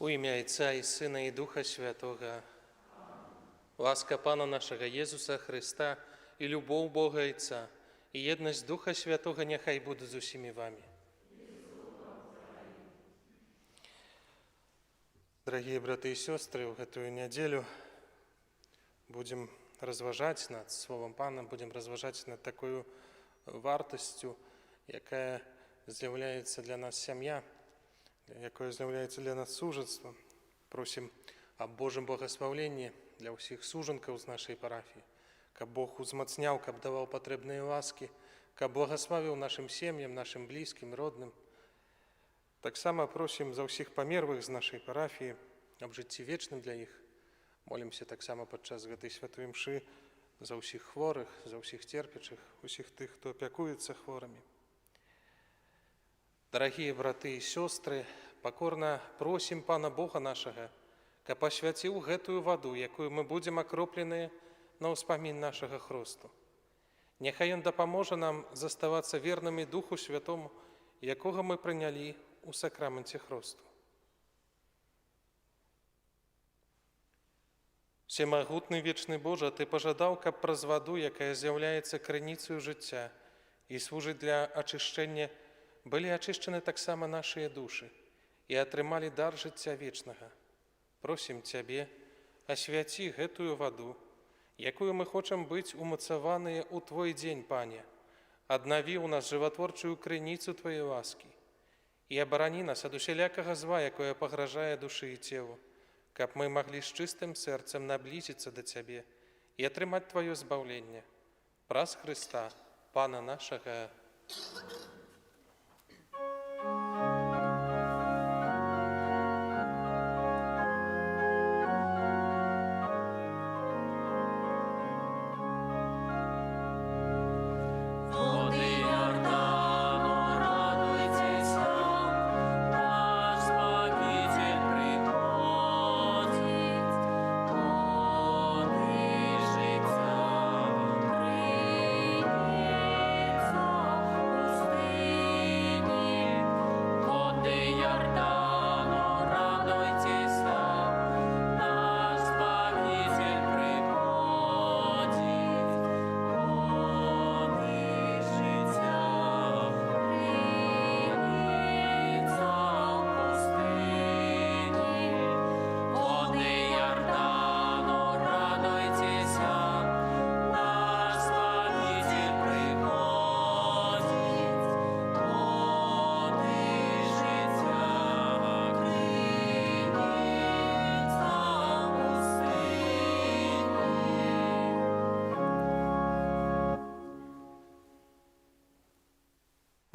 У ім'я Отця і Сина, і Духа Святого. Ласка Пана нашого Єсуса Христа, і любов Бога Отця, і єдність Духа Святого нехай буде з усіми вами. Дорогие браты и сестры, в эту неделю будем разважать над Словом Пана, будем разважать над такою вартостю, яка з'являється для нас сім'я, якое з'являється для нас суженство. Просим об Божьем благословении для всіх суженків з нашої парафії, каб Бог узмацняв, каб давав потрібні ласки, каб благословив нашим сім'ям, нашим близьким, родним. Так само просим за всіх померлих з нашої парафії, об житті вічним для їх. Молимося так само підчас гэтай святої мши за всіх хворих, за всіх терпячих, усіх тих, хто опікується хворими. Дорогие браты и сестры, покорно просим Пана Бога нашего, каб освятил гэтую воду, якую мы будем окроплены на успомин нашего хросту. Нехай Он допоможе нам заставаться верными Духу Святому, якого мы приняли у сакраменте хросту. Всемогутний вічний Боже, Ти пожадав, каб праз воду, якая з'являється криницею життя і служить для очищення, были очищены так само наши души и отрымали дар життя вечного. Просим Тебе, освяти гэтую воду, якую мы хочем быть умацаваныя у Твой день, Пане. Обнови у нас животворчую крыницу Твоей ласки и оборони нас от усялякого зла, якое погрожает души и телу, каб мы могли с чистым сердцем наблизиться до Тебе и отрымать Твое избавление. Праз Христа, Пана нашего.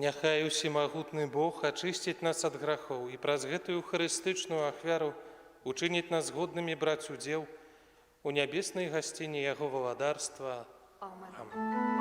Няхай усемагутны Бог ачысціць нас ад грахоў і праз гэтую харыстычную ахвяру учыніць нас годнымі браць удзел у нябеснай гасціні Яго валадарства. Амин.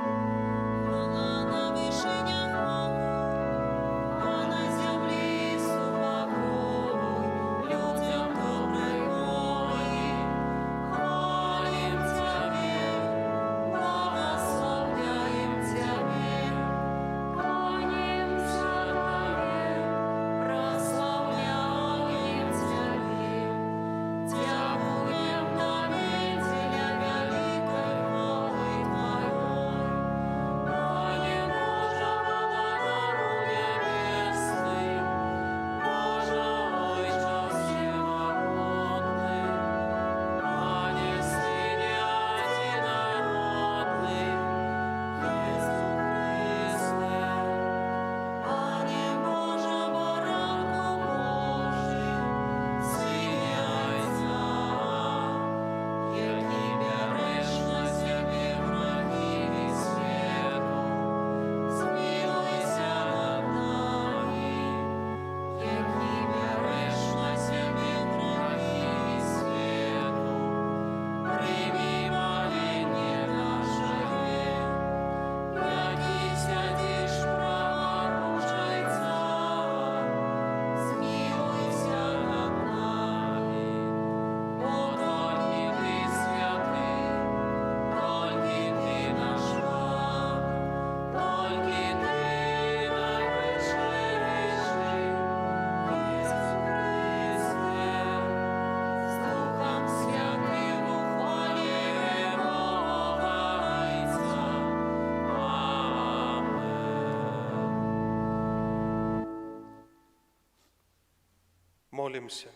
Молимся.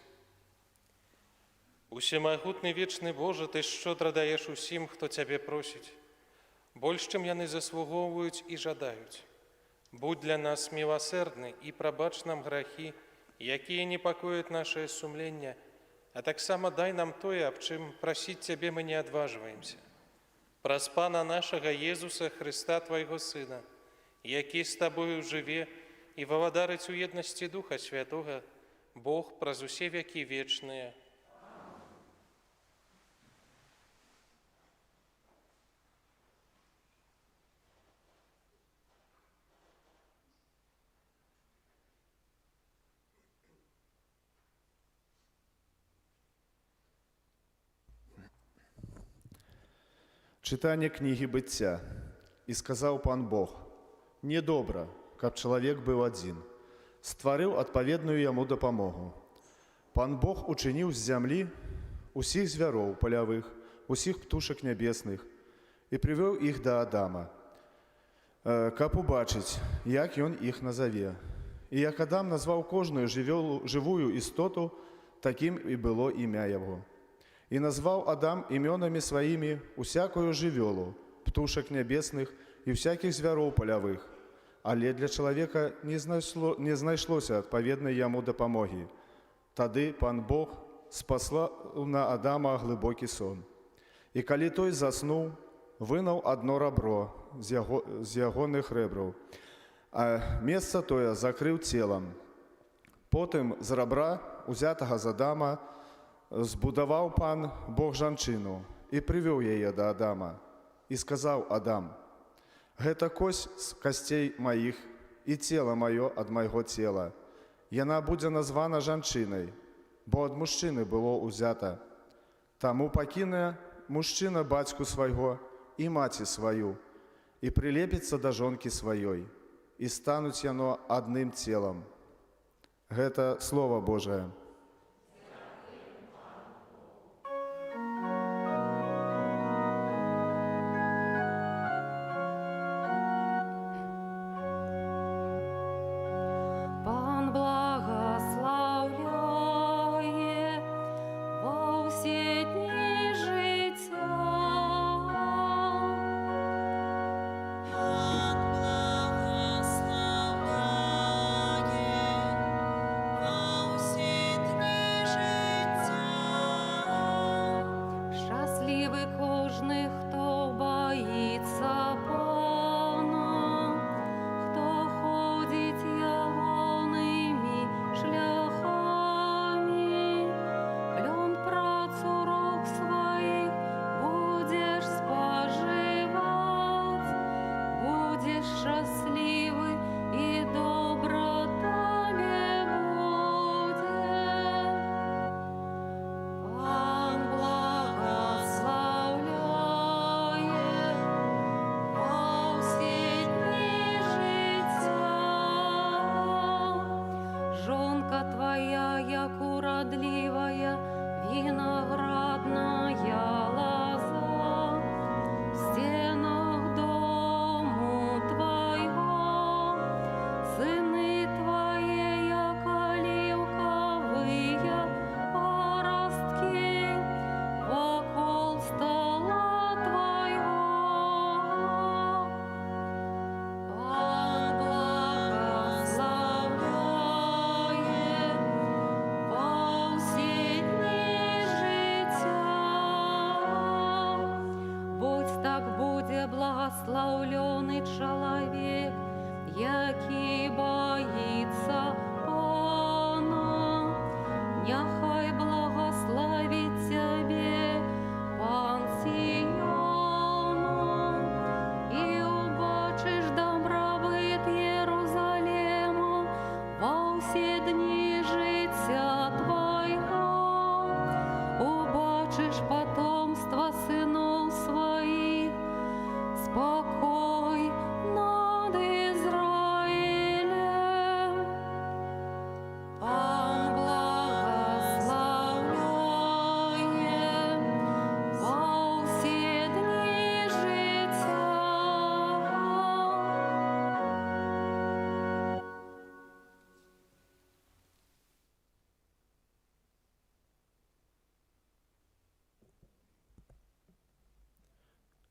Усемагутны вечны Боже, Ты щодра даеш усім, хто Цябе просіць, больш, чым яны заслугоўваюць і жадаюць. Будь для нас милосердны і прабач нам грахі, якія непакояць нашае сумленне, а таксама дай нам тое, аб чым прасіць Цябе мы не адважваемся. Праз Пана нашага Езуса Христа, Твайго Сына, які з Табою жыве і валадарыць у еднасці Духа Святога, Бог праз усе векі вечныя. Чытанне кнігі быцця. І сказаў пан Бог: «Недобра, каб чалавек быў адзін. Стварыў адпаведную яму дапамогу. Пан Бог учыніў з зямлі усіх звяроў палявых, усіх птушак нябесных і прывёў іх да Адама, каб убачыць, як ён іх назаве. І як Адам назваў кожную жывую істоту, такім і было імя яго. І назваў Адам імёнамі сваімі усякую жывёлу, птушак нябесных і всякіх звяроў палявых. Але для чалавека не знайшлося адпаведнай яму дапамогі. Тады пан Бог спаслаў на Адама глыбокі сон. І калі той заснуў, вынуў адно рабро з ягоных рэбраў, а месца тое закрыў целам. Потым з рабра, узятага з Адама, збудаваў пан Бог жанчыну і прывёў яе да Адама. І сказаў Адам: «Гэта косць з касцей маіх і цела маё ад майго цела. Яна будзе названа жанчынай, бо ад мужчыны было ўзята. Таму пакіне мужчына бацьку свайго і маці сваю, і прылепіцца да жонкі сваёй, і стануць яно адным целам». Гэта Слова Божае.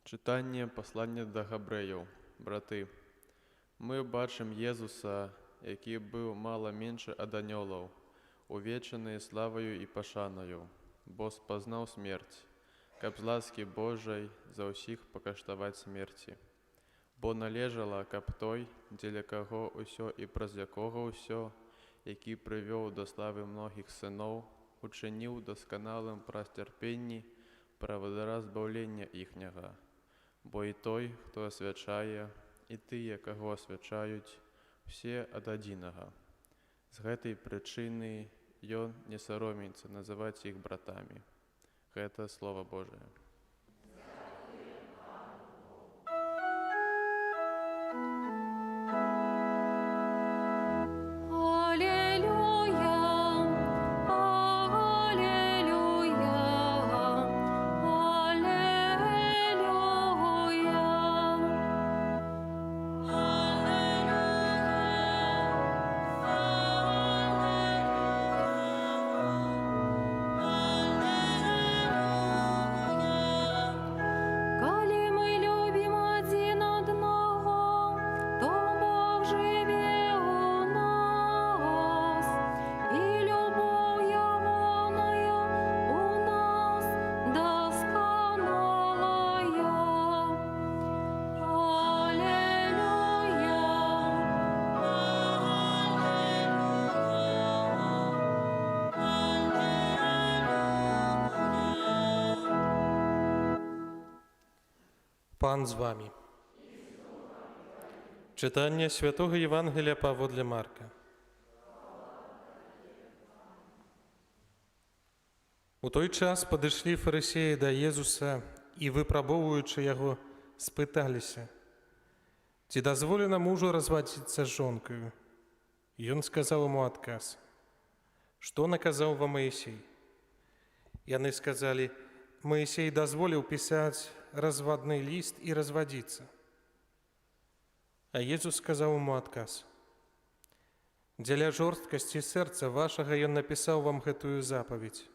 Читання послання до Габреїв. Брати, ми бачимо Єзуса, який був мало менше ад аньолов, увечений славою і пошаною, бо спознав смерть, каб з ласки Божої за усіх покаштувати смерті. Бо належало, каб той, для кого усьо і праз якого усьо, який привів до слави многих синов, учинив досконалим праз терпінні, праведира збавлення їхнього. Бо і той, хто освячає, і тие, кого освячають, всі ад одиного. З гэтай причини ён не соромиться називати їх братами. Гэта Слово Божие. Пан з вами. Читання Святого Євангелія паводле Марка. У той час падышлі фарысеі да Езуса і, выпрабоўваючы яго, спыталіся, ці дазволена мужу развадзіцца з жонкаю. Ён сказаў ему адказ: «Што наказаў вам Маісей?» Яны сказалі: «Маісей дазволіў пісаць развадны ліст і развадзіцца». А Езус сказаў ему адказ: «Дзеля жорсткасці сэрца вашага ён напісаў вам гэтую запаведь.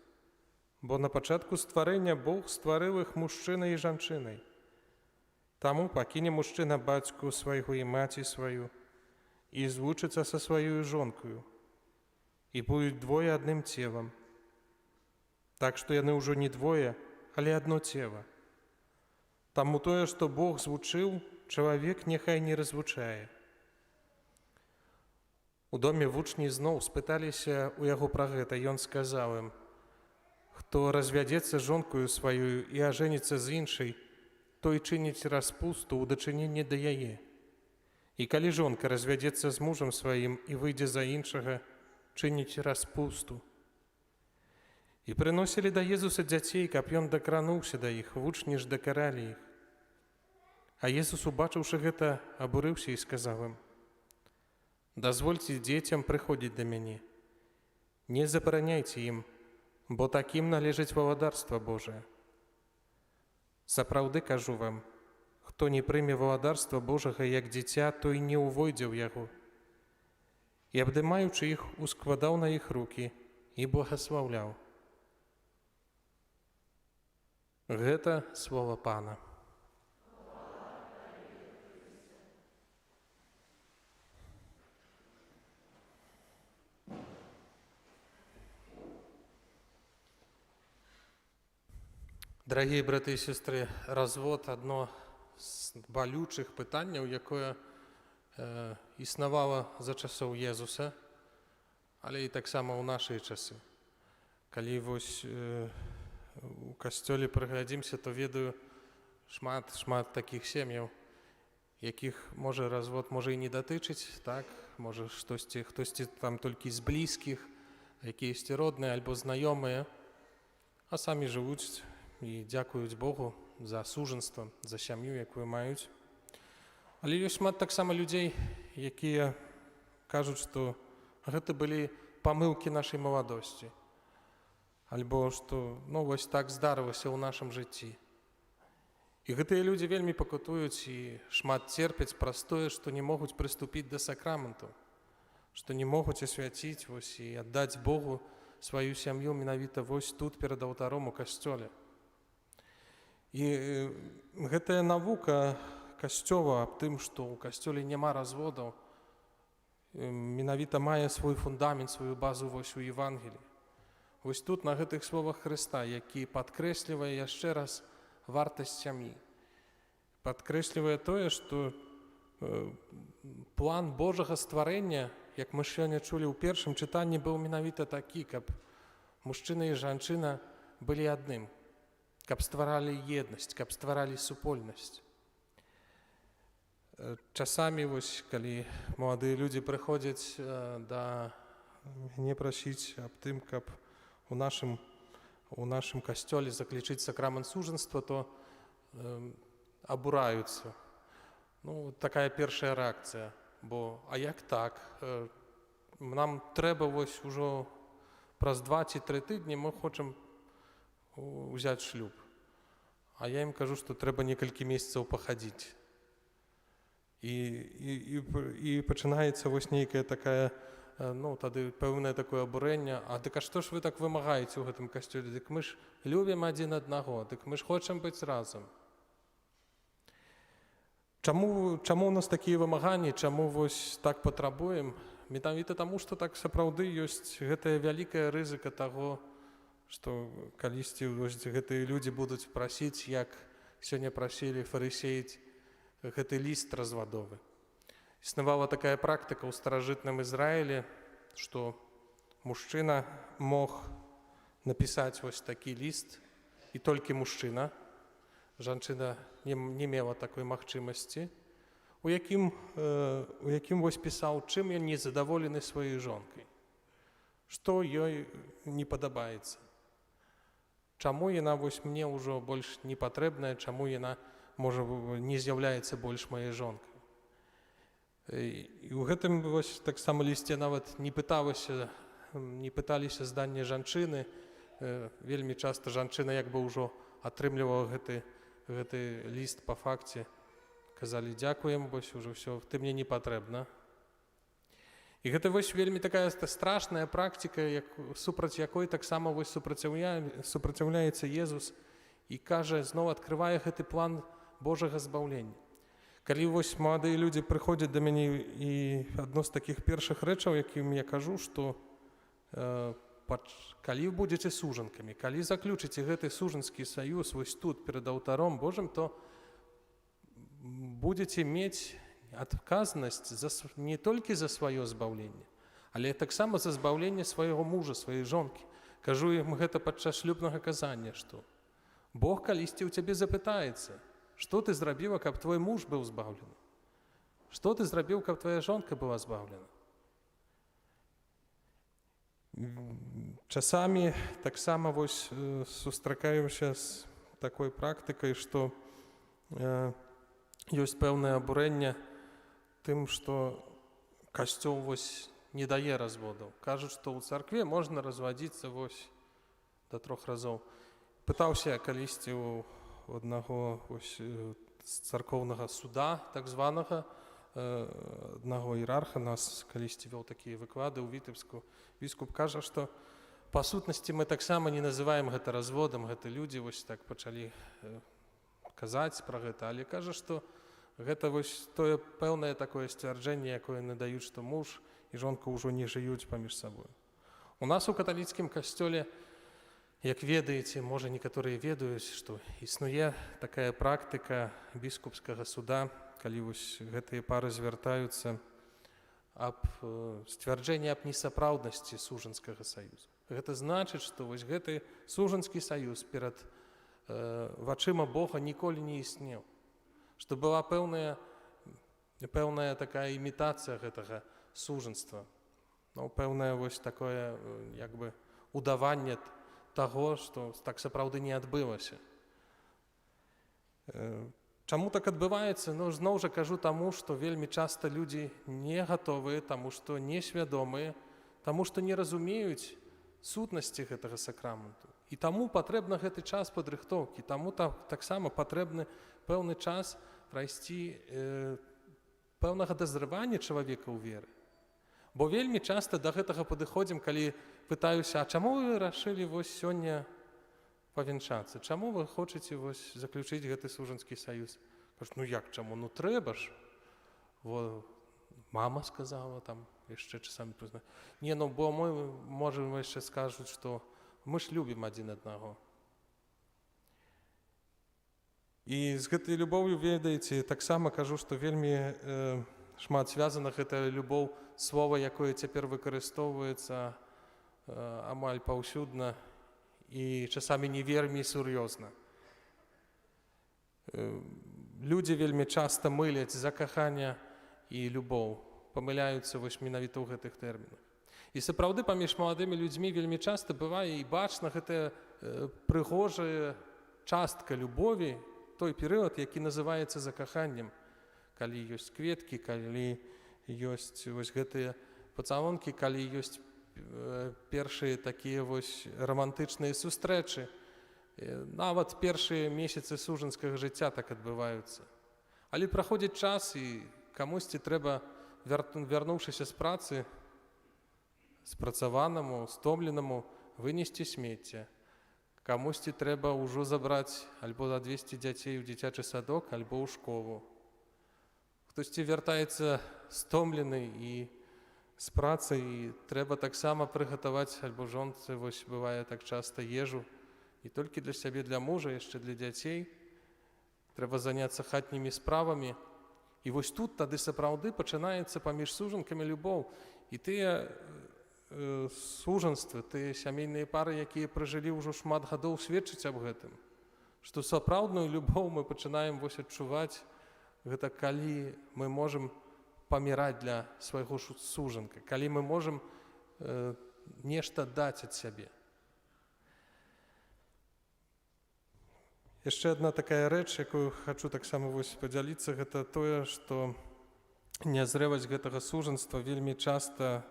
Бо на пачатку стварэння Бог стварыў іх мужчынай і жанчынай. Таму пакіне мужчына бацьку свайго і маці сваю і злучыцца са сваёю жонкаю, і будуць двое адным целам. Так што яны ўжо не двое, але адно цела. Таму тое, што Бог злучыў, чалавек няхай не развучае». У доме вучні зноў спыталіся ў яго пра гэта. Ён сказаў ім: «Хто развядзецца жонкою сваёю і ажэніцца з іншай, той чыніць распусту ў дачыненні да яе. І калі жонка развядзецца з мужам сваім і выйдзе за іншага, чыніць распусту». І прыносілі да Езуса дзяцей, каб ён дакрануўся да іх, вучні ж дакаралі іх. А Езус, убачыўшы гэта, абурыўся і сказаў ім: «Дазвольце дзецям прыходзіць да мяне. Не забараняйце ім, бо такім належыць валадарства Божае. Сапраўды кажу вам, хто не прыме валадарства Божага як дзіця, той не ўвойдзе ў яго». І, абдымаючы іх, ускладаў на іх рукі і благаслаўляў. Гэта слова Пана. Дарагія браты і сестры, развод – адно з балючых пытанняў, якое існавала за часоў Езуса, але і таксама ў нашы часы. Калі вось у касцёле прыглядзімся, то ведаю шмат такіх сем'яў, якіх можа развод можа і не датычыць, так? Можа хтосьці там толькі з блізкіх, якіясьці родныя альбо знаёмыя, а самі жывуць і дзякуюць Богу за сужанства, за сям'ю, якую маюць. Але ёсць шмат таксама людзей, якія кажуць, што гэта былі памылкі нашай маладосці. Альбо што вось так здарылася ў нашым жыцці. І гэтыя людзі вельмі пакутуюць і шмат церпяць праз тое, што не могуць прыступіць да сакраменту, што не могуць асвяціць вось і аддаць Богу сваю сям'ю менавіта вось тут перад алтаром у касцёле. І гэтая навука касцёла аб тым, што ў касцёле няма разводаў, менавіта мае свой фундамент, сваю базу вось у Евангеліі. Вось тут, на гэтых словах Хрыста, які падкрэслівае яшчэ раз вартасць сям'і. Падкрэслівае тое, што план Божага стварэння, як мы сёння чулі ў першым чытанні, быў менавіта такі, каб мужчына і жанчына былі адным, каб стваралі еднасць, каб стваралі супольнасць. Часамі, вось, калі маладыя людзі прыходзяць да мяне прасіць аб тым, каб у нашым касцёле заключыць сакрамент сужанства, то абураюцца. Ну, такая першая рэакцыя. Бо, а як так? Нам трэба вось ужо праз 2 ці 3 тыдні мы хочам узяць шлюб. А я ім кажу, што трэба некалькі месяцаў пахадзіць. І пачынаецца вось нейкая такая, ну, тады пэўнае такое абурэнне. А дык а што ж вы так вымагаеце ў гэтым касцёле? Дык мы ж любім адзін аднаго, дык мы ж хочам быць разам. Чаму ў нас такія вымаганні, чаму вось так патрабуем? Менавіта таму, што так сапраўды ёсць гэтая вялікая рызыка таго, што калісьці вось гэтыя людзі будуць прасіць, як сёння прасілі фарысеі, гэты ліст развадовы. Існавала такая практыка ў старажытным Ізраілі, што мужчына мог напісаць вось такі ліст, і толькі мужчына, жанчына не мела такой магчымасці, у якім вось пісаў, чым ён незадаволены сваёй жонкай, што ёй не падабаецца, чаму яна вось мне ўжо больш не патрэбная, чаму яна, можа, не з'яўляецца больш маёй жонкай. І ў гэтым вось таксама лісце нават не пыталіся зданне жанчыны. Вельмі часта жанчына як бы ўжо атрымлівала гэты ліст па факце. Казалі, дзякуем, вось ужо ўсё, ты мне не патрэбна. І гэта вось вельмі такая страшная практыка, супраць якой таксама вось супраціўляецца Езус і кажа, зноў адкрывае гэты план Божага збаўлення. Калі вось маладыя людзі прыходзяць да мяне, і адно з такіх першых рэчаў, якім я кажу, што калі будзеце сужанкамі, калі заключыце гэты сужанскі саюз вось тут перад алтаром Божым, то будзеце мець адказнасць не толькі за сваё збаўленне, але таксама за збаўленне свайго мужа, сваёй жонкі. Кажу ім гэта падчас шлюбнага казання, што Бог калісьці ў цябе запытаецца, што ты зрабіла, каб твой муж быў збаўлены? Што ты зрабіў, каб твоя жонка была збаўлена? Часамі таксама вось сустракаемся з такой практыкай, што ёсць пэўнае абурэнне тым, што касцёл вось не дае разводаў. Кажуць, што ў царкве можна развадзіцца вось да 3 разоў. Пытаўся калісьці у аднаго з царкоўнага суда, так званага, аднаго іерарха, нас калісьці вёў такія выклады ў Віцебску. Біскуп кажа, што па сутнасці мы таксама не называем гэта разводам, гэта людзі вось так пачалі казаць пра гэта, але кажа, што гэта вось тое пэўнае такое сцвярджэнне, якое надаюць, што муж і жонка ўжо не жыюць паміж сабой. У нас у каталіцкім касцёле, як ведаеце, можа, некаторыя ведаюць, што існуе такая практыка біскупскага суда, калі вось гэтыя пары звяртаюцца аб сцвярджэнні аб несапраўднасці сужанскага саюза. Гэта значыць, што вось гэты сужанскі саюз перад вачыма Бога ніколі не існеў, што была пэўная такая імітацыя гэтага сужанства, ну, пэўнае вось такое як бы удаванне таго, што так сапраўды не адбылася. Чаму так адбываецца? Ну, зноў жа кажу таму, што вельмі часта людзі не гатовыя, таму што несвядомыя, таму што не разумеюць сутнасці гэтага сакраменту. І таму патрэбна гэты час падрыхтоўкі, таму таксама патрэбны пэўны час прайсці пэўнага дазрывання чалавека ў веры. Бо вельмі часта да гэтага падыходзім, калі пытаюся, а чаму вы рашылі вось сёння павянчацца. Чаму вы хочаце вось заключыць гэты сужанскі саюз? Кажуць, ну як чаму? Ну трэба ж. Мама сказала, там яшчэ часамі прызнаю. Не, ну бо мы можам яшчэ скажуць, што мы ж любім адзін аднаго. І з гэтай любоўю, ведаеце, таксама кажу, што вельмі шмат звязана гэта любоў, слова, якое цяпер выкарыстоўваецца амаль паўсюдна і часамі не вельмі сур'ёзна. Людзі вельмі часта мыляць закаханне і любоў, памыляюцца вось менавіта ў гэтых тэрмінах. І сапраўды паміж маладымі людзьмі вельмі часта бывае і бачна гэтая прыгожая частка любові, той перыяд, які называецца закаханнем, калі ёсць кветкі, калі ёсць вось гэтыя пацалункі, калі ёсць першыя такія вось рамантычныя сустрэчы. Нават першыя месяцы сужанскага жыцця так адбываюцца. Але праходзіць час, і камусьці трэба, вярнуўшыся з працы, спрацаванаму, стомленаму, вынесці смецце. Камусьці трэба ўжо забраць альбо адвезці дзяцей у дзіцячы садок, альбо ў школу. Хтосьці вяртаецца стомлены і з працы, і трэба таксама прыгатаваць, альбо жонцы, вось бывае так часта, ежу, не толькі для сябе, для мужа, яшчэ для дзяцей. Трэба заняцца хатнімі справамі. І вось тут тады сапраўды пачынаецца паміж сужанкамі любоў. І тыя сужанствы, тыя сямейныя пары, якія пражылі ўжо шмат гадоў, сведчаць аб гэтым. Што сапраўдную любоў мы пачынаем вось адчуваць, гэта калі мы можам паміраць для свайго сужанка, калі мы можам нешта даць ад сябе. Яшчэ адна такая рэч, якую хачу таксама вось падзяліцца, гэта тое, што нязрэласць гэтага сужанства вельмі часта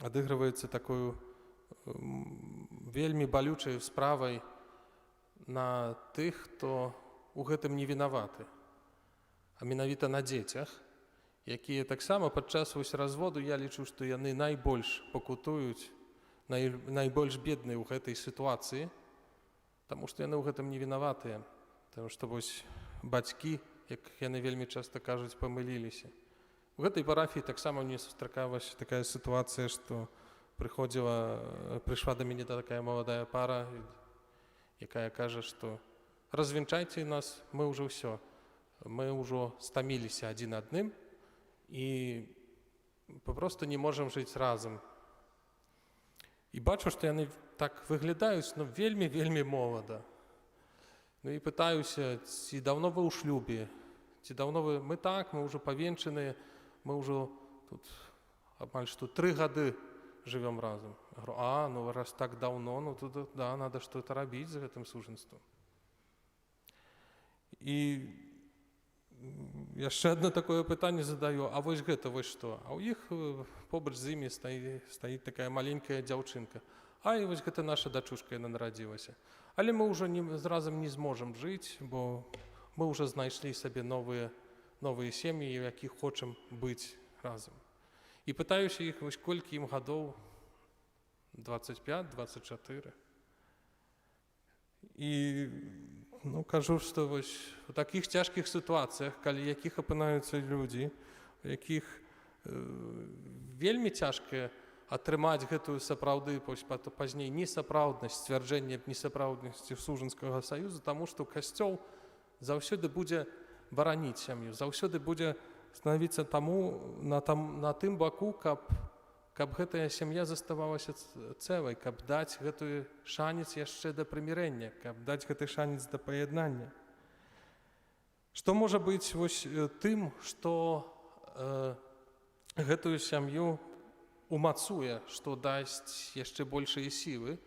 адыгрываецца такою вельмі балючай справай на тых, хто у гэтым не вінаваты, а менавіта на дзецях, якія таксама падчас вось разводу, я лічу, што яны найбольш пакутуюць, найбольш бедныя ў гэтай сітуацыі, таму што яны ў гэтым не вінаватыя, таму што вось бацькі, як яны вельмі часта кажуць, памыліліся. У гэтай парафіі таксама мне сустракалася такая сітуацыя, што прыйшла да мяне такая маладая пара, якая кажа, што развенчайце нас, мы ўжо ўсё, мы ўжо стаміліся адзін адным і папросту не можам жыць разам. І бачу, што яны так выглядаюць, ну, вельмі молада. Ну і пытаюся, ці даўно вы ў шлюбе, ці даўно вы... Мы так, мы ўжо павенчаныя, мы ўжо тут амаль што 3 гады жывём разам. Я говорю, ну раз так даўно, ну тут, да, надо што-то рабіць з гэтым сужанствам. І яшчэ одно такое пытанне задаю, а вось гэта, вось што? А ў іх побач з імі стаіць такая маленькая дзяўчынка. І вось гэта наша дачушка, яна нарадзілася. Але мы ўжо разам не зможам жыць, бо мы ўжо знайшлі сабе новыя сем'і, у якіх хочам быць разам. І пытаюся іх, вось колькі ім гадоў? 25, 24. І кажу, што вось у такіх цяжкіх сітуацыях, калі якіх апынаюцца людзі, у якіх вельмі цяжка атрымаць гэтую сапраўды, пазней несапраўднасць, сцвярджэнне несапраўднасці сужанскага саюза, таму што Касцёл заўсёды будзе бараніць сям'ю, заўсёды будзе станавіцца на тым баку, каб гэтая сям'я заставалася цэлай, каб даць гэты шанец яшчэ да прымірэння, каб даць гэты шанец да паяднання. Што можа быць вось тым, што гэтую сям'ю умацуе, што дасць яшчэ большыя сілы.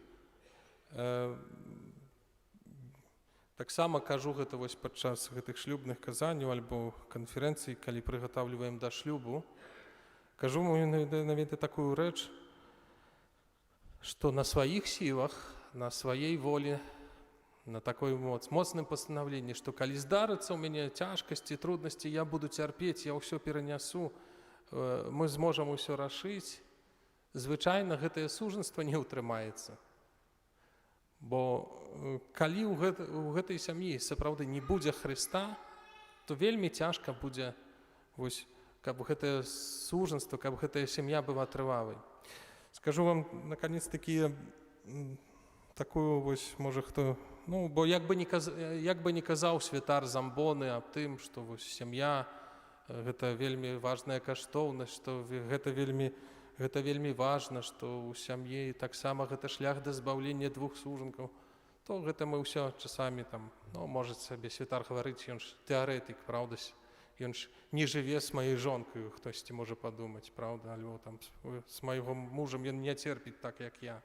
Таксама кажу гэта вось падчас гэтых шлюбных казанняў альбо канферэнцый, калі прыгатаўліваем да шлюбу. Кажу навіта такую рэч, што на сваіх сілах, на сваей волі, на такой моцным пастанаўленні, што калі здарыцца ў мяне цяжкасці, труднасці, я буду цярпець, я ўсё перанясу, мы зможам усё рашыць, звычайна гэтае сужанства не ўтрымаецца. Бо калі ў гэтай сям'і сапраўды не будзе Хрыста, то вельмі цяжка будзе, вось, каб гэтае сужанство, каб гэтая сям'я была трывалай. Скажу вам, наконец-таки, такую, вось, можа, хто... Ну, бо як бы не казаў святар Замбоны аб тым, што вось сям'я гэта вельмі важная каштоўнасць, што гэта вельмі важна, што ў сям'і таксама гэта шлях да збаўлення двух сужанкаў, то гэта мы ўсё часамі там, ну, можа сабе святар гаварыць, ён ж тэарэтык, праўда, ён ж не жыве з маёй жонкаю, хтосьці можа падумаць, праўда, альбо там з маім мужам ён не церпіць так, як я.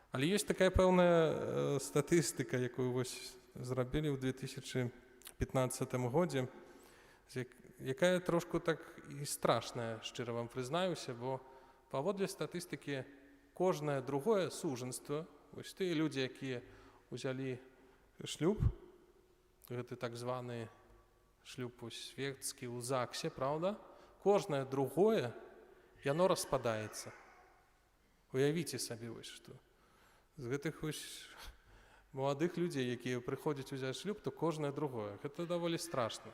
Але ёсць такая пэўная статыстыка, якую вось зрабілі ў 2015 годзе, якая трошку так і страшная, шчыра вам прызнаюся, бо паводле статыстыкі кожнае другое сужанство, вось тыя людзі, якія ўзялі шлюб, гэты так званы шлюб свецкі ў ЗАГСе, праўда, кожнае другое, яно распадаецца. Уявіце сабе, вось што. З гэтых маладых людзей, якія прыходзяць узяць шлюб, то кожнае другое. Гэта даволі страшна.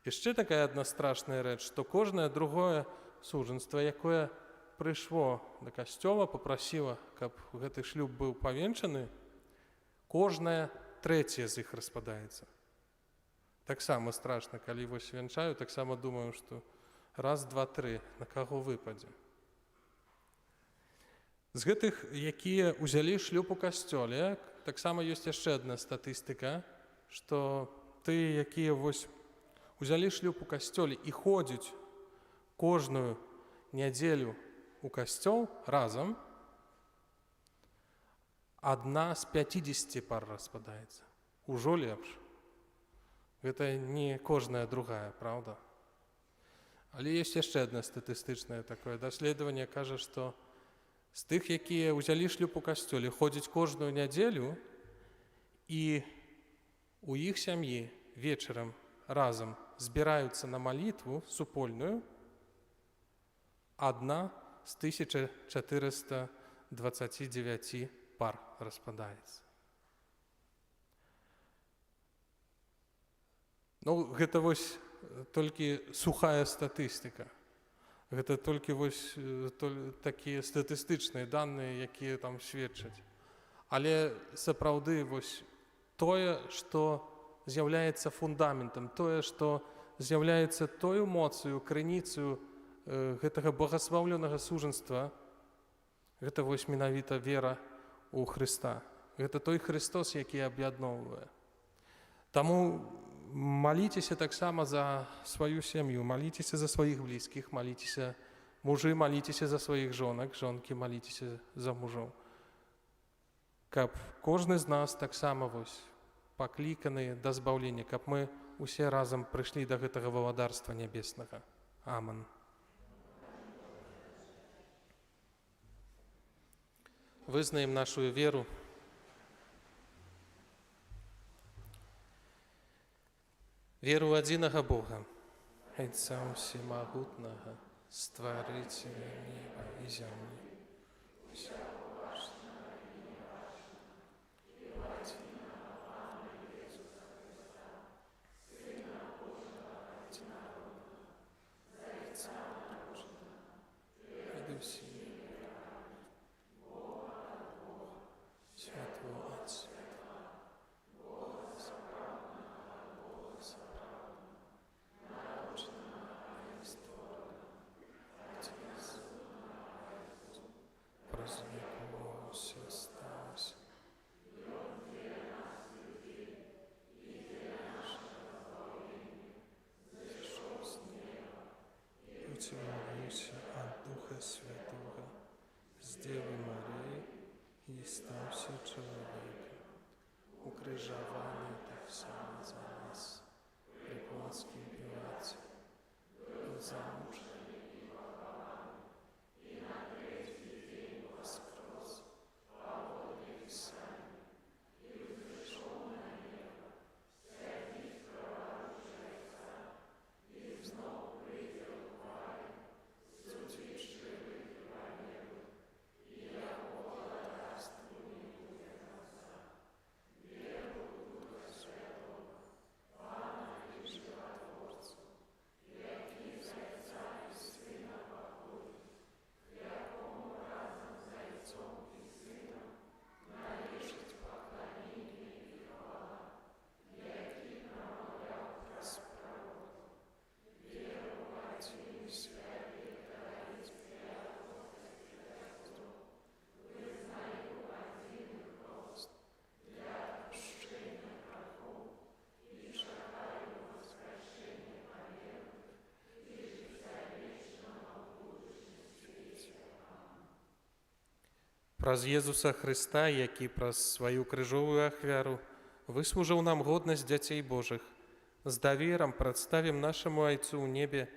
Яшчэ такая адна страшная рэч, што кожнае другое сужанство, якое прыйшло да касцёла, попрасіла, каб гэты шлюб быў павенчаны, кожнае трэцяе з іх распадаецца. Таксама страшна, калі вось вянчаю, таксама думаю, што раз, два, тры, на каго выпадзе. З гэтых, якія ўзялі шлюб у касцёле, таксама ёсць яшчэ адна статыстыка, што тыя, якія вось узялі шлюб у касцёле і ходзяць кожную нядзелю у касцёл разам, адна з 50 пар распадаецца. Ужо лепш. Гэта не кожная другая, праўда? Але ёсць яшчэ адна статыстычнае такое даследаванне, кажа, што з тых, якія ўзялі шлюб у касцёле, ходзяць кожную нядзелю, і у іх сям'і вечарам разам збіраюцца на малітву супольную, адна з 1429 пар распадаецца. Ну, гэта вось толькі сухая статыстыка. Гэта толькі вось такія статыстычныя даныя, якія там сведчаць. Але сапраўды вось тое, што з'яўляецца фундаментам, тое, што з'яўляецца тою моцаю, крыніцаю гэтага благаслаўленага сужанства, гэта вось менавіта вера ў Хрыста. Гэта той Христос, які аб'ядноўвае. Таму маліцеся таксама за сваю сям'ю, маліцеся за сваіх блізкіх, маліцеся, мужы, маліцеся за сваіх жонак, жонкі, маліцеся за мужоў. Каб кожны з нас таксама вось пакліканы да збаўлення, каб мы усе разам прыйшлі да гэтага валадарства нябеснага. Аман. Вызнаем нашу веру. Веру ў адзінага Бога, Айца Усімагутнага, Стварыцеля неба і зямлі. Утвердился от Духа Святого, с Девы Марии и стался человеком, укрыжованный так само за нас, при Понтском Пилате, и замученный и похоронен, и на третий день воскрес, по воле Писания, и пришел на небо, сядет в правую Отца, и снова придет в рай, судить живых и померных, и я владарствую праз Езуса Хрыста, які праз сваю крыжовую ахвяру выслужыў нам годнасць дзяцей Божых, з даверам прадставім нашаму Айцу ў небе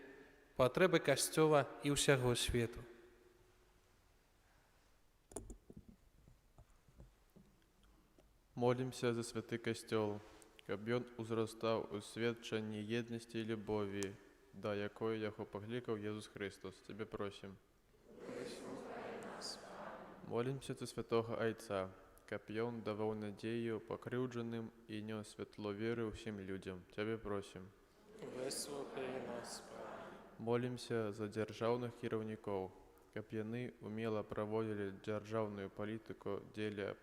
патрэбы Касцёла і ўсяго свету. Молімся за святы касцёл, каб ён узрастаў у сведчанні еднасці і любові, да якой яго паклікаў Езус Христос. Цябе просім. Молімся за святого Айца, каб ён даваў надзею пакрыўджаным і нёс святло веры ўсім людзям. Цябе просім. Выслухай нас, Пане. Молімся за дзяржаўных кіраўнікоў, каб яны умела праводзілі дзяржаўную палітыку дзеля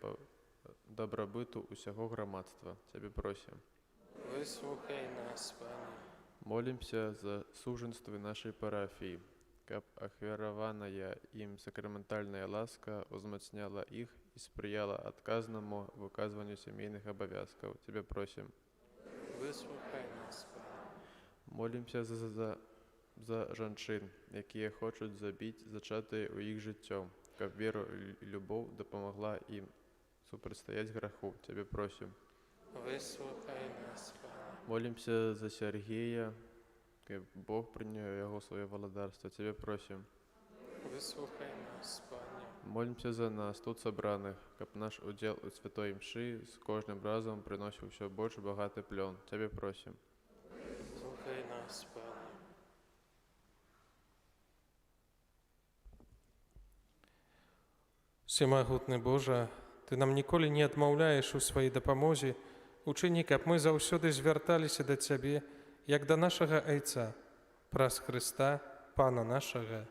дабрабыту ўсяго грамадства. Цябе просім. Выслухай нас, Пане. Молімся за сужанствы нашай парафіі, каб ахвяраваная ім сакраментальная ласка ўзмацняла іх і спрыяла адказнаму выказванню сямейных абавязкаў. Цябе просім. Выслухай нас, Пане. Молімся за жанчын, якія хочуць забіць зачатыя ў іх жыццём, каб веру і любоў дапамагла ім супрацьстаяць граху. Цябе просім. Выслухай нас, Пане. Молімся за Сергея, каб Бог прыняў яго сваё валадарства. Цябе просім. Выслухай нас, Пане. Молімся за нас, тут сабраных, каб наш удзел у святой мшы з кожным разам прыносіў усё больш багаты плён. Цябе просім. Слухай нас, Пане. Всемагутны Божа, Ты нам ніколі не адмаўляеш у сваёй дапамозе, учыні, каб мы заўсёды звярталіся да Цябе, як да нашага Айца, праз Хрыста, Пана нашага.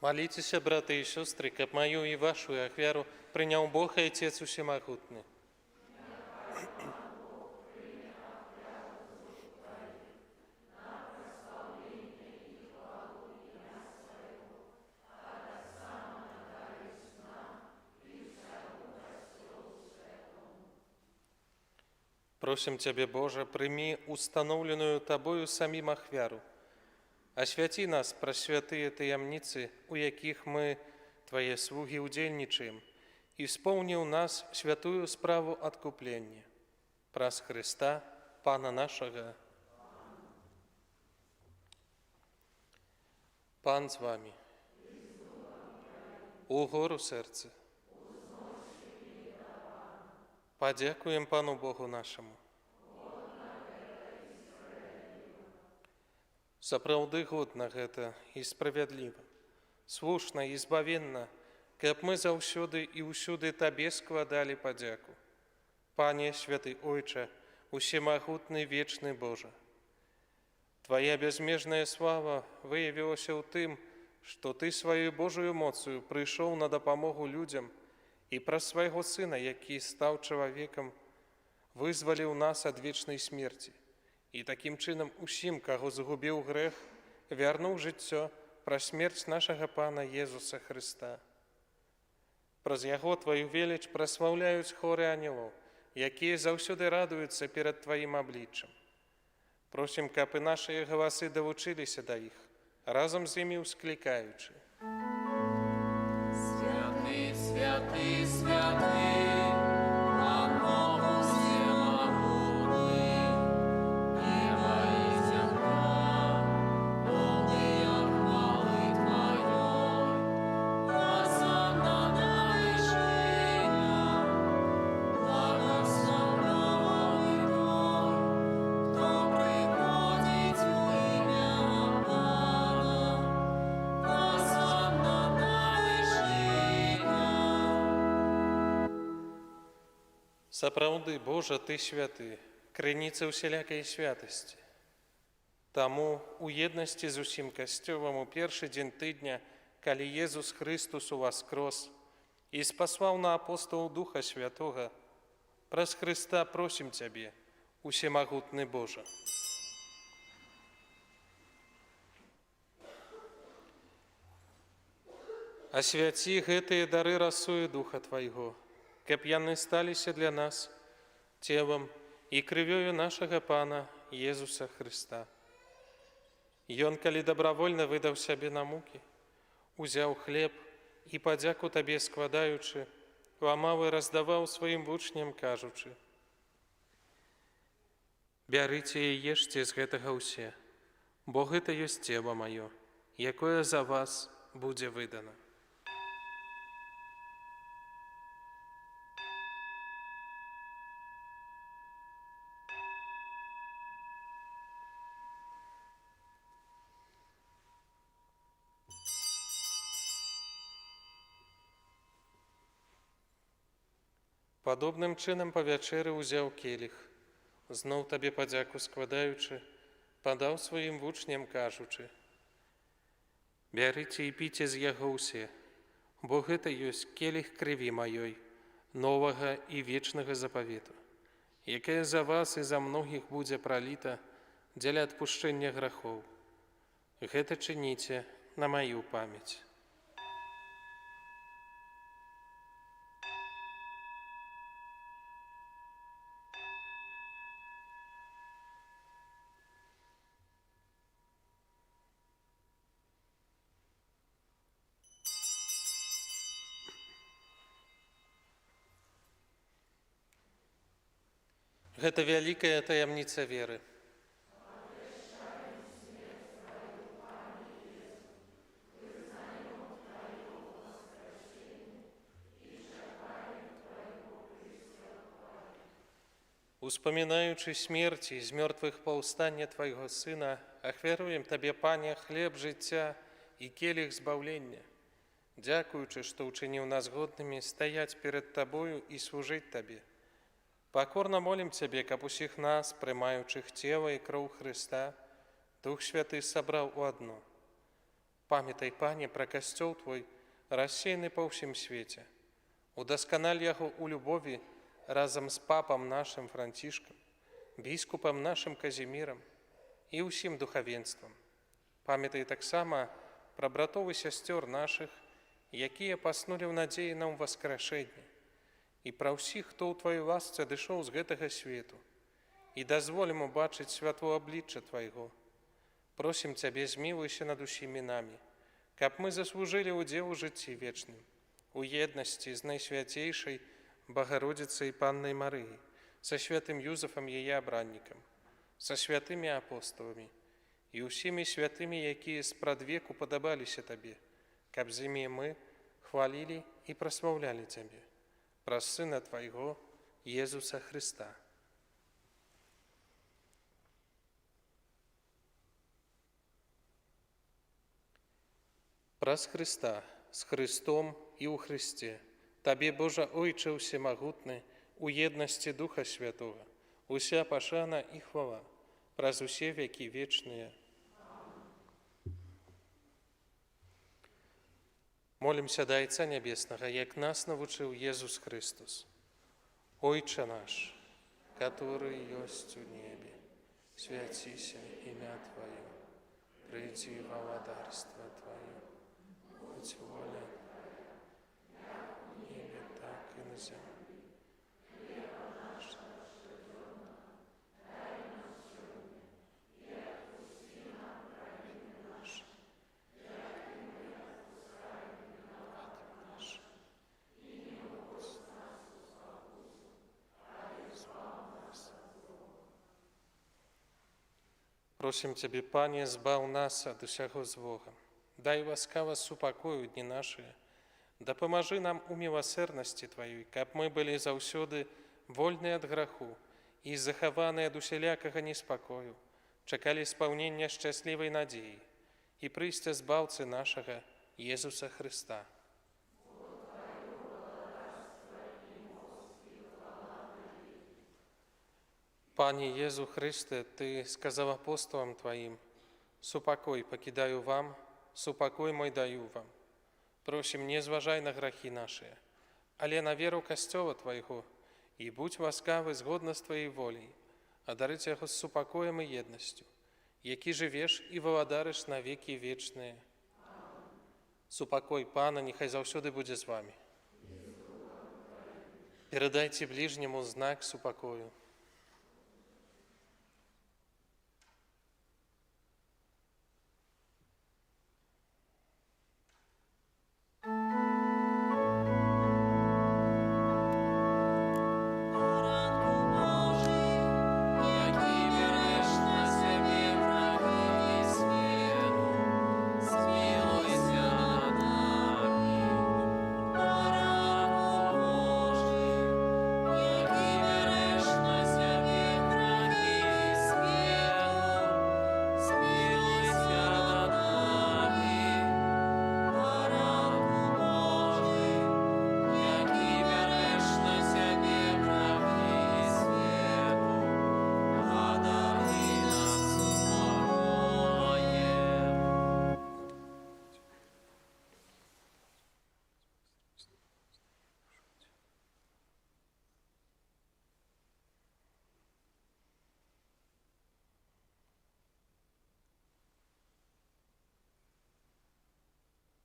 Молитеся, браты и сестры, каб мою и вашу ахвяру принял Бог и Отец Всемогутный. Просим Тебя, Боже, прими установленную Тобою самим ахвяру. Освяти нас, просвятые таямницы, у яких мы, Твои слуги, удельничаем, и исполни у нас святую справу откупления. Праз Христа, Пана нашего. Пан з вами. Угору серце. Подякуем Пану Богу нашему. Сапраўды годна гэта і справядліва, слушна і збавенна, каб мы заўсёды і ўсюды Табе складалі падзяку. Panie, święty Ojcze, усемагутny, wieczny Boże. Твоя безмежная слава выявилась у тым, что Ты своей Божою моцою прийшов на допомогу людям і про свого Сина, який став чоловіком, визволив нас від вічної смерті. І таким чином усім, кого згубив грех, вернув життя про смерть нашого Пана Єсуса Христа. Праз Яго Твою велич прославляють хори ангелов, які завсюди радуються перед Твоїм обличчям. Просим, каб і наші голоси долучилися до їх, разом з ними ускликаючи. Святий, святий, святий, Пан Бог всемогутний, небо і земля, повні хвали Твоєї, Осанна на вершинах, благословений Твой, хто приходить у ім'я Пана, Осанна на Сапраўды, Божа, Ты святы, крыніца ўсялякай святасці. Таму у еднасці з усім касцёлам у першы дзень тыдня, калі Езус Христус уваскрос і спаслаў на апостол Духа Святога, праз Христа просім Цябе, усемагутны Божа. Асвяці гэтыя дары расою Духа Твайго, каб яны сталіся для нас целам і крывёю нашага Пана Езуса Христа. Ён, калі добравольна выдаў сябе на мукі, узяў хлеб і падзяку Табе складаючы, ламаў і раздаваў сваім вучням, кажучы: «Бярыце і ешце з гэтага ўсе, бо гэта ёсць цела маё, якое за вас будзе выдана». Падобным чынам па вячэры ўзяў келіх, зноў Табе падзяку складаючы, падаў сваім вучням, кажучы: «Бярыце і піце з яго ўсе, бо гэта ёсць келіх крыві маёй, новага і вечнага запавету, якая за вас і за многіх будзе праліта дзеля адпушчэння грахоў. Гэта чыніце на маю памяць». Гэта вялікая таямніца веры. Успамінаючы смерці з мёртвых паўстання Твайго Сына, ахвяруем Табе, Пане, хлеб жыцця і келіх збаўлення, дзякуючы, што ўчыніў нас годнымі стаяць перад Табою і служыць Табе. Пакорна молім Цябе, каб усіх нас, прымаючых цела і кроў Хрыста, Дух Святы сабраў у адно. Памятай, Пане, пра касцёл Твой, рассеяны па ўсім свеце. Удасканаль яго ў любові разам з папам нашым Францішкам, біскупам нашым Казімірам і ўсім духавенствам. Памятай таксама пра братоў і сясцёр нашых, якія паснулі ў надзеі на ўваскрашэнне, і пра ўсіх, хто ў Тваёй ласцы адышоў з гэтага свету, і дазволім убачыць святло аблічча Твайго. Просім Цябе, змілуйся над усімі намі, каб мы заслужылі ўдзел у жыцці вечным, у еднасці з найсвяцейшай Богородицей Паннай Марыяй, са святым Юзафам яе абраннікам, са святымі апосталамі і ўсімі святымі, якія спрадвеку падабаліся Табе, каб з імі мы хвалілі і праслаўлялі Цябе. Праз Сына Твайго, Езуса Христа. Праз Христа, з Христом і ў Христе, Табе, Божа Ойче усемагутны, у єдності Духа Святого, уся пашана і хвала, праз усе веки вечные. Молимся до Отца Небесного, як нас навучил Иисус Христос. Ойче наш, который есть у небе, святися имя Твое, приди во владарство Твое, будь воля в небе, так и на земле. Просим Тебе, Пане, збав нас от усякого злого. Дай ласкаво супокою дни наши, да поможи нам у милосердности Твоей, каб мы были заўсёды вольны от граху и захаваны от усялякага неспокою, чекали исполнения счастливой надеи и прыйсця збаўцы нашага Иисуса Христа. Пане Иисус Христе, Ты сказал апостолам Твоим: «Супокой покидаю вам, супокой мой даю вам». Просим, не зважай на грахи наши, але на веру Костёла Твоего, и будь ласкавы згодно с Твоей волей, одарить его с супокоем и едностью, які живеш и владариш на веки вечные. Супокой Пана нехай заўсёды будзе з вами. Передайте ближнему знак супокою.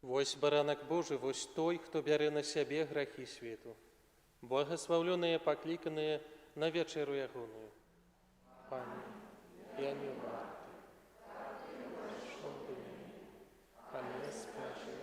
Вось баранак Божий, вось той, хто бярэ на сябе грахі свету. Благословленные, покликанные на вечеру ягоную. Пане, я не варты, чтобы не скажи.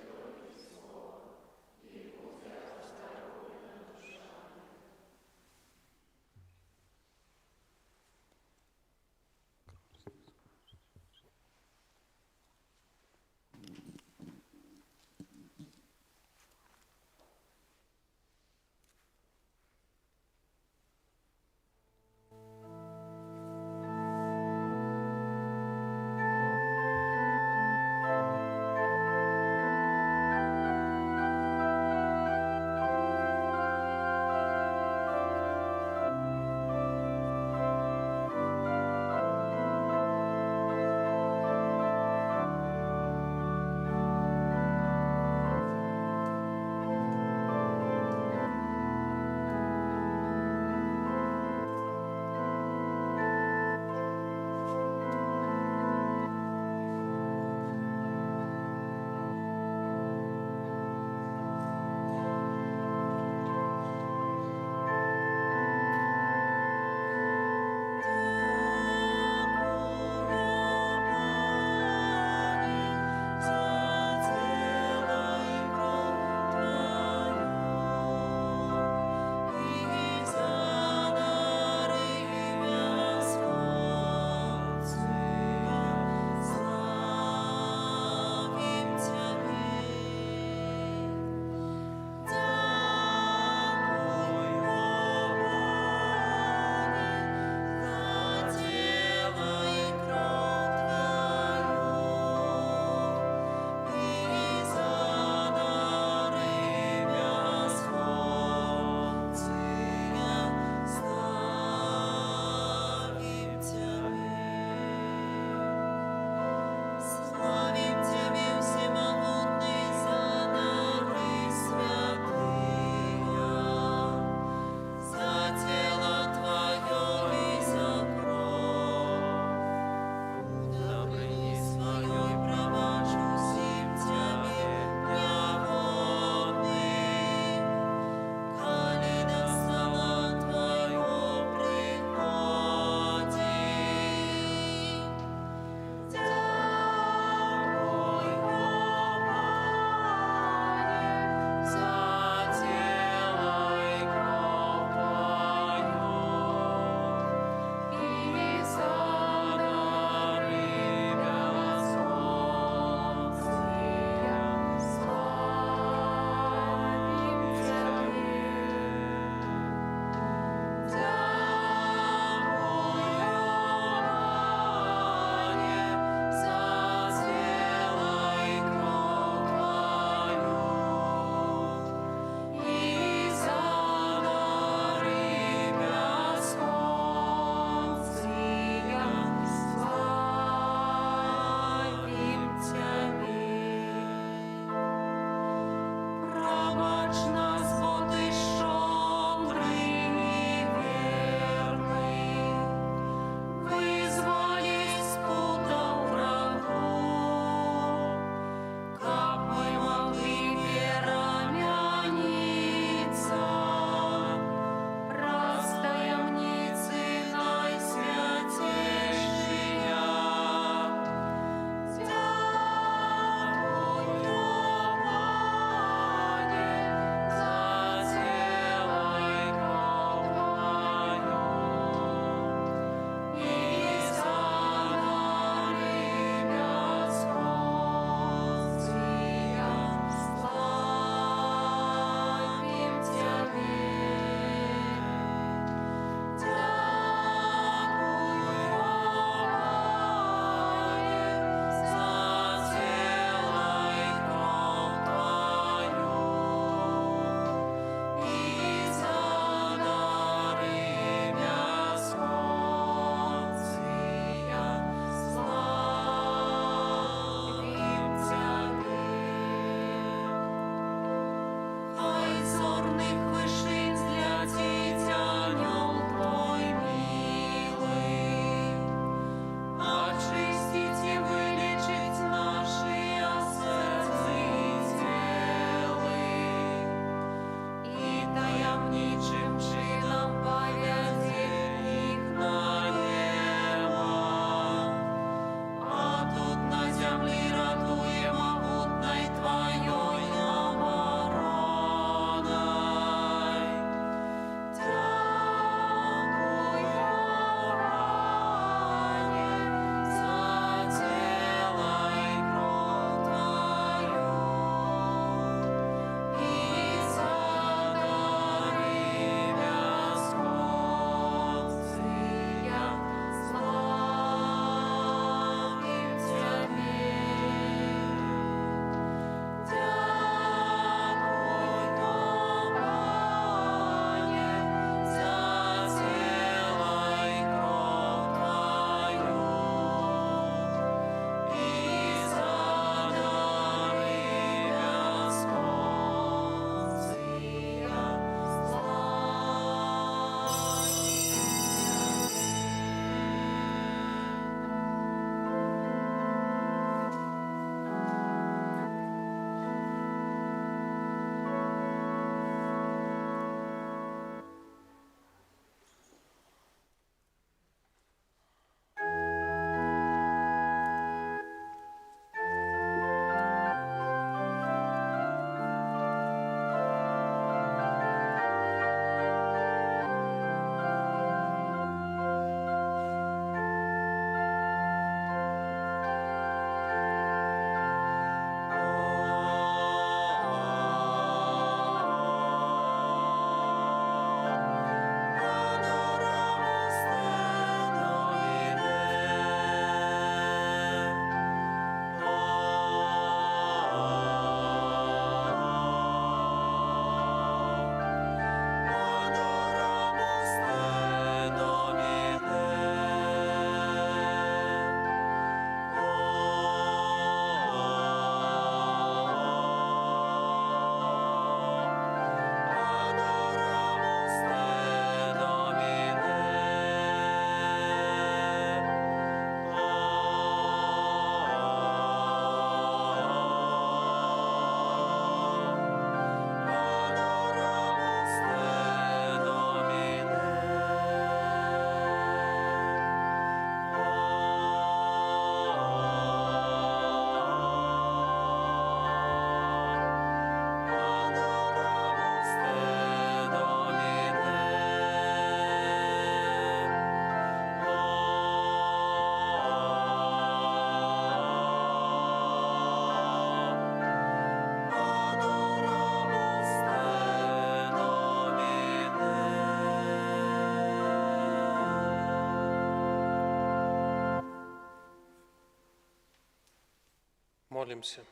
Помолимся.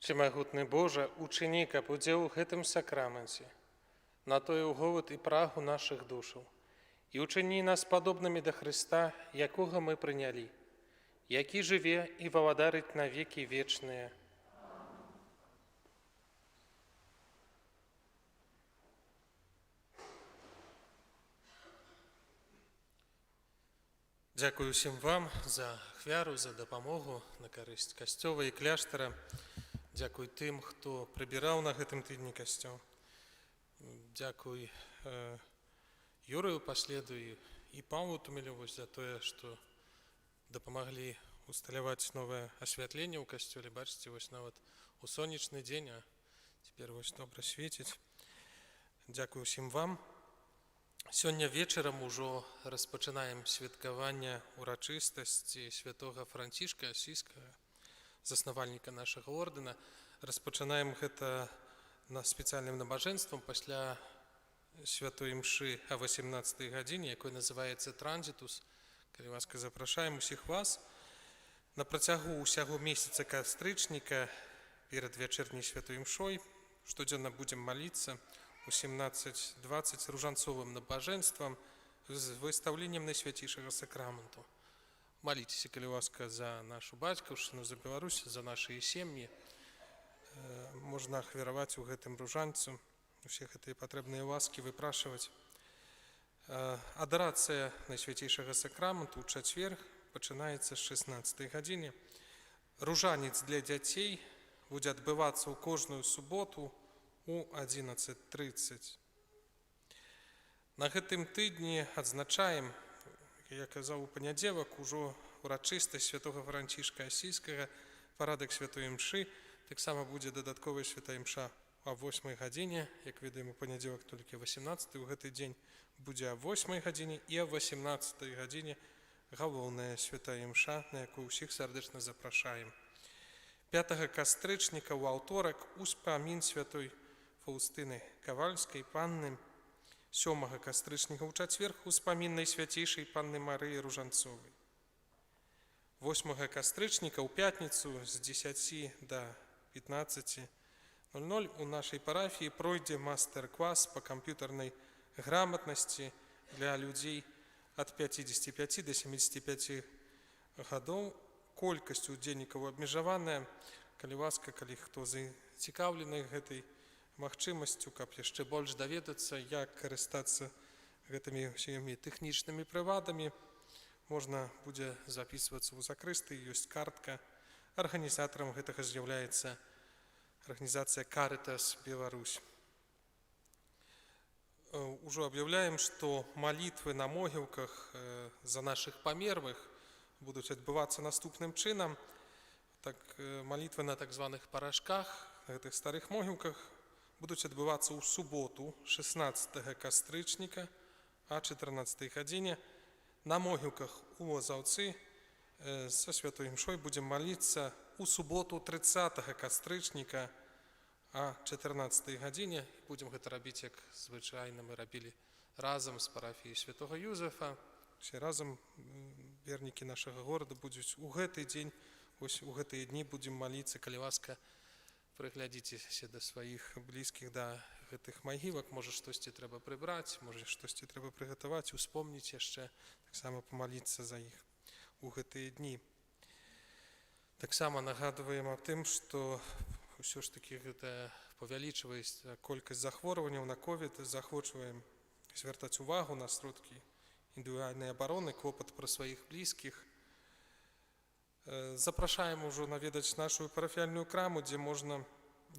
Всемагутны Боже, учини, каб удзел у гэтым сакраменце, на той уговод і прагу наших душаў, і учини нас падобнымі да Христа, якога мы прынялі, які жыве і валадарыць на векі вечныя. Дзякую ўсім вам за ахвяру, за дапамогу на карысць касцёла і кляштара. Дзякуй тым, хто прыбіраў на гэтым тыдні касцёл. Дзякуй Юрыю Паследу і Павлу Тумелёву за тое, што дапамаглі усталяваць новае асвятленне ў касцёле. Бачыце, вось нават у сонечны дзень, а цяпер вось добра свеціць. Дзякуй усім вам. Сёння вечарам ужо распачынаем святкаванне урачыстасці святога Францішка Асійскага, заснавальніка нашага ордэна. Распачынаем гэта на спецыяльным набажэнствам пасля святой імшы о 18 гадзіне, якой называецца транзітус. Калі ласка, запрашаем усіх вас. На працягу ўсяго месяца кастрычніка перад вячэрняй святой імшой штодзённа будзем маліцца у 17:20 ружанцовым набажэнствам з выстаўленнем найсвяцейшага сакраменту. Маліцеся, калі ласка, за нашу бацькаўшчыну, за Беларусь, за нашыя сем'і. Можна ахвяраваць у гэтым ружанцу, усе гэтыя патрэбныя ласкі выпрашваць. Адарацыя найсвяцейшага сакраменту ў чацвер пачынаецца з 16 гадзіне. Ружанец для дзяцей будзе адбывацца ў кожную суботу у 11:30. На гэтым тыдні адзначаем, як я казаў, у панядзелак ужо урачыстасць святога Францішка Асійскага, парадак святой імшы. Таксама будзе дадатковая святая імша о 8 гадзіне. Як ведаем, у панядзелак толькі 18 у гэты дзень будзе о 8 гадзіне і о 18 гадзіне галоўная святая імша, на якую ўсіх сардэчна запрашаем. 5 кастрычніка ў аўторак успамін святой Фаустыны Кавальскай панны. 7 кастрычніка ў чацвер успамін найсвяцейшай панны Марыі Ружанцовай. 8 кастрычніка ў пятніцу з 10 до 15:00 у нашай парафіі пройдзе мастер-клас па камп'ютарнай грамотнасці для людзей ад 55 до 75 гадоў. Колькасць удзельнікаў абмежаваная. Калі ласка, калі хто зацікаўлены гэтай магчымасцю, каб яшчэ больш даведацца, як карыстацца гэтымі ўсімі тэхнічнымі прыладамі, можна будзе запісвацца ў закрысты, ёсць картка. Арганізатарам гэтага з'яўляецца арганізацыя Карытас Беларусь. Ужо аб'яўляем, што малітвы на могілках за нашых памерлых будуць адбывацца наступным чынам. Малітвы на так званых парашках, на гэтых старых могілках, будуць адбывацца ў суботу, 16 кастрычніка, а 14 гадзіне. На могілках у Лозаўцы са святой імшой будзем маліцца ў суботу, 30 кастрычніка, а 14 гадзіне. Будзем гэта рабіць, як звычайна мы рабілі разам з парафіяй святога Юзефа. Усе разам вернікі нашага горада будуць у гэты дзень, ось у гэтыя дні будзем маліцца. Калі ласка, прыглядзіцеся да сваіх блізкіх, да гэтых магілак. Можа, штосьці трэба прыбраць, можа, штосьці трэба прыгатаваць, успомніць яшчэ, таксама памаліцца за іх у гэтыя дні. Таксама нагадваем аб тым, што ўсё ж такі гэта павялічваюць колькасць захворванняў на ковід. Захочваем звяртаць увагу на сродкі індывідуальнай абароны, клопат пра сваіх блізкіх. Запрашаем ужо наведаць нашу парафіяльную краму, дзе можна,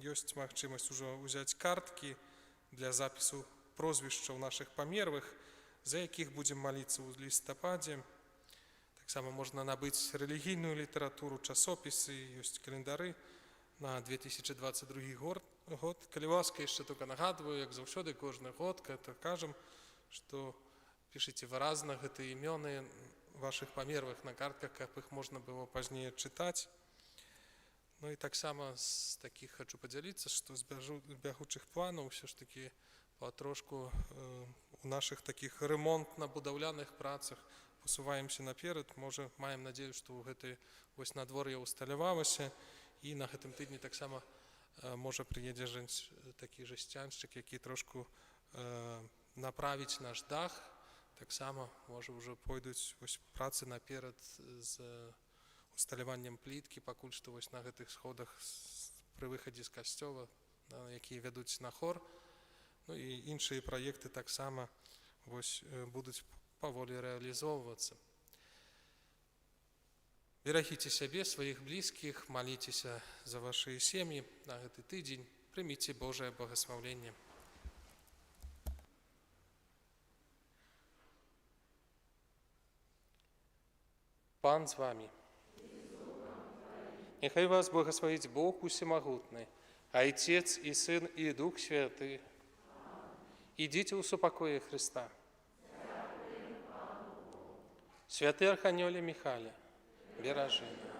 ёсць магчымасць ужо ўзяць карткі для запісу прозвішчаў нашых памерлых, за якіх будзем маліцца ў лістападзе. Таксама можна набыць рэлігійную літаратуру, часопісы, ёсць календары на 2022 год. Калі ласка, яшчэ толькі нагадваю, як заўсёды кожны год, кажам, што пішыце выразна гэтыя імёны ваших памерлых на картках, каб іх можна было пазней чытаць. Ну і таксама з такіх хочу падзяліцца, што з бягучых планаў ўсё ж такі патрошку у наших такіх ремонтна-будаўляных працах пасуваемся наперад, можа маем надзею, што гэты вось надвор'е усталявалася, і на гэтым тыдні таксама можа прыедзе такі жасцяншчык, які трошку направіць наш дах. Таксама можа ўжо пойдуць вось працы наперад з усталяваннем пліткі, пакуль што вось на гэтых сходах пры выхадзе з касцёла, якія вядуць на хор. Ну і іншыя праекты таксама вось будуць паволі рэалізоўвацца. Берагіце сябе, сваіх блізкіх, маліцеся за вашыя сем'і на гэты тыдзень, прыміце Божае благаслаўленне. Пан з вами. Нехай вас благословить Бог Усемогутный, Отец и Сын и Дух Святый. Идите в супокое Христа. Святый Архангеле Михаиле, бережи нас.